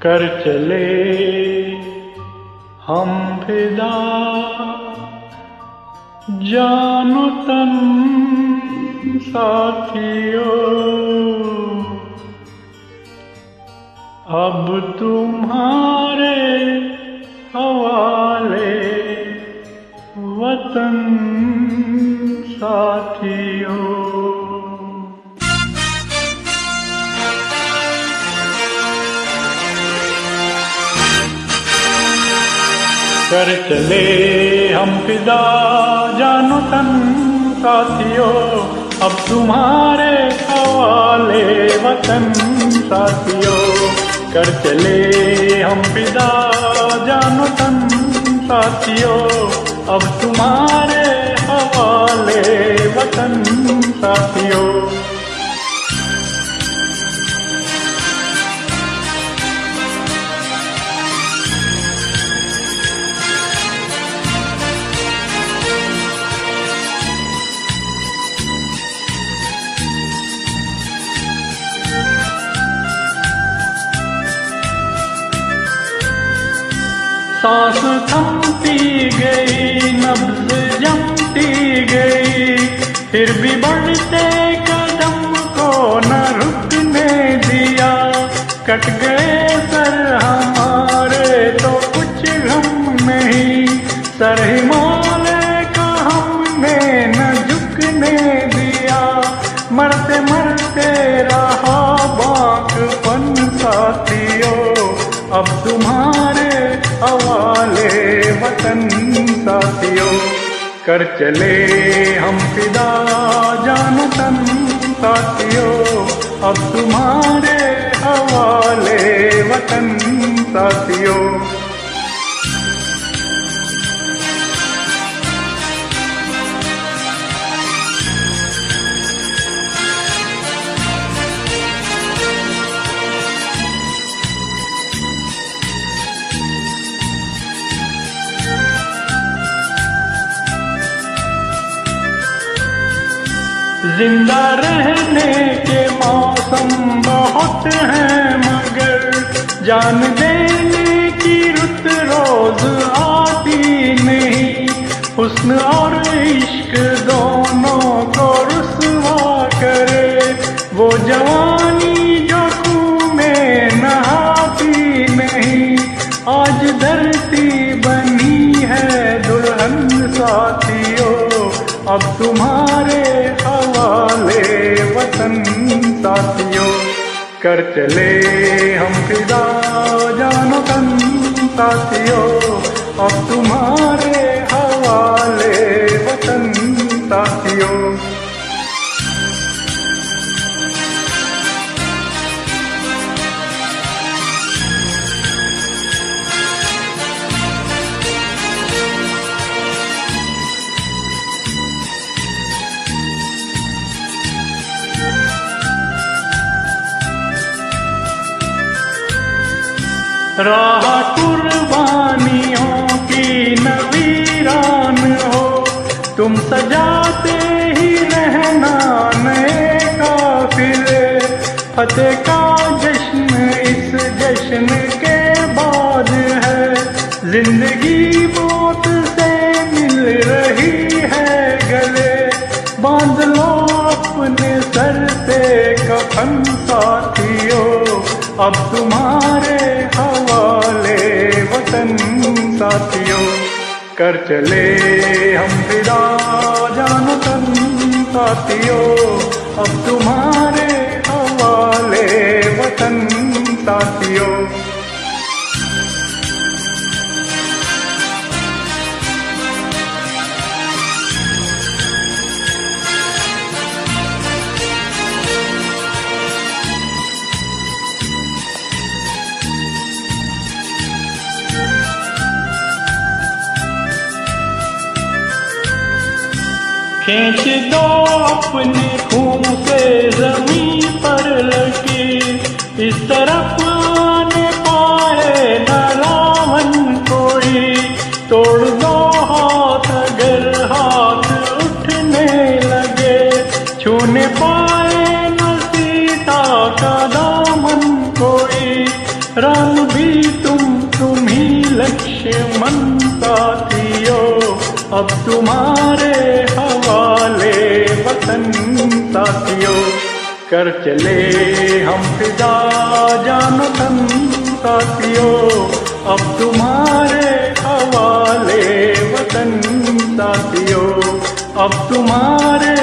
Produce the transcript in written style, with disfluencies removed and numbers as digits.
कर चले हम फिदा जानो तन साथियों, अब तुम्हारे हवाले वतन साथियों। कर चले हम फिदा जानो तन साथियों, अब तुम्हारे हवाले वतन साथियों। कर चले हम फिदा जानो तन साथियों, अब तुम्हारे हवाले वतन साथियों। सांस थमती गई, नब्ज़ जमती गई, फिर भी बढ़ते कदम को न रुकने दिया। कट गए सर हमारे तो कुछ गम नहीं, सर हिमालय का हमने न झुकने दिया। मरते मरते रहा बाक़पन साथियों, अब तुम्हारे हवाले वतन साथियों। कर चले हम फिदा जानो तन साथियों, अब तुम्हारे हवाले वतन साथियों। जिंदा रहने के मौसम बहुत हैं, मगर जान देने की रुत रोज आती नहीं। हुस्न और इश्क दोनों को रुसवा करे, वो जवानी जो खून में नहाती नहीं। आज धरती बनी है दुल्हन साथियों, अब तुम्हारे हवाले वतन साथियों। कर चले हम फिदा जानो तन साथियों, अब तुम्हारे हवाले वतन साथियों। राह कुर्बानियों की नवीरान हो, तुम सजाते ही रहना नए काफिले। फतेह का जश्न इस जश्न के बाद है, जिंदगी मौत से मिल रही है गले। बांध लो अपने सर पे कफन साथियों, अब तुम्हारे हवाले वतन साथियों। कर चले हम फिदा जानो तन साथियों, अब तुम्हारे हवाले वतन साथियों। खींच दो अपने खून से जमीन पर लकीर, इस तरफ आने पाए न रावण कोई। तोड़ दो हाथ अगर हाथ उठने लगे, छूने पाए न सीता का दामन कोई। राम भी अब तुम्हारे हवाले वतन साथियों। कर चले हम फिदा जान तन साथियों, अब तुम्हारे हवाले वतन साथियों, अब तुम्हारे